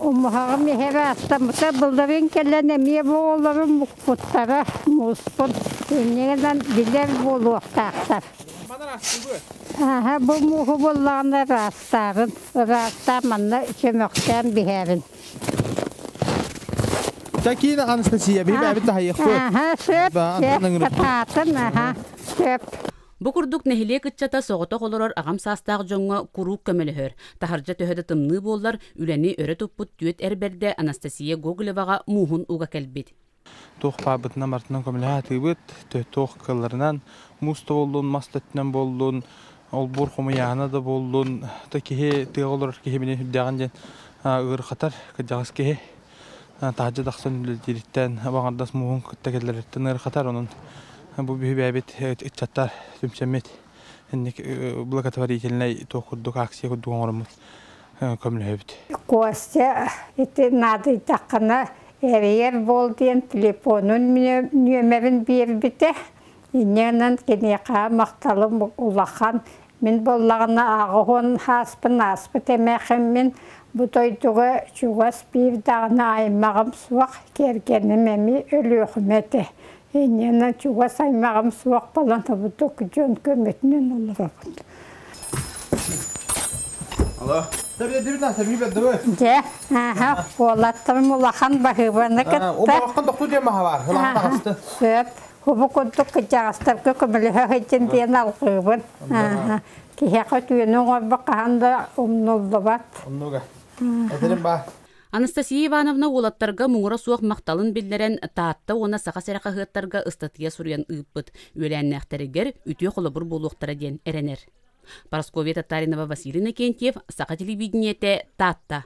Umahağım mehere astamıta bıldırın kellene miye boğuların mukputtara musput. Neden biler bolu aktar. Aha, bu muhu bullağına rastarın. Rastamanla çömökten biherin. Takina Anastasia, bir abi daha yakın. Aha, söp, katatın, aha, söp. Bu kurduk nehliye kıtçata soğuta olurur ağam sastaq jonga kuruk kömülühör. Taharca töhöde tımnı bollar üleni öre tupput düet erberde Anastasia Gogolevaga muhun uga kelbit. Toq babıtına martından kömülühör tıbıt, toq kıllarından musta boldun, mastetinen boldun, ol burkumu yağına da boldun, ta kihe tığ olur kihe bine hüddağın jen ığır qatar, kıcağız kihe. Taharca daqsan dilitten, bağandas muhun kıttakelleritten ığır qatar onun. Bu bir bebet çatlar tümsemmet. Hendik благотворительный тохудук акция кудук оңормут көмөлөбүт. Костя ити нады такына эриер болден телефонун нөмерин бербите. Иннен кенека макталым улахан мен боллагына агын аспыт эмехим мен бу тойтуга чугас бир дагына аймагым суак кергеним эми өлөкмете. Иннен чугас аймагым суак балан табытык жөн көмөтүнөн олоробут. Алло. Дебир наса ми беддебе. Же, аха, олаттырым улахан бахыбаны кытта. О баккан доктор дема бар. Улахан тагысты. Сөп, хубу кудук кыжагастыркы көмөлө хэтин ден алгыбын. Аха. Кихека түйөнүң оббаканда умнулдубат. Оннуга. Эдерим ба. Анастасия Ивановна олаттарга муңура суақ мақталын білдерен таатта она сақа сәрақа ғыттарға ыстатыя сурян ыппыт, өләннәқтәрігер үтіе қолыбыр болуқтара ден әренер. Парасковия Татаринова, Василина Кентьев, Сақа телевидениете, Таатта.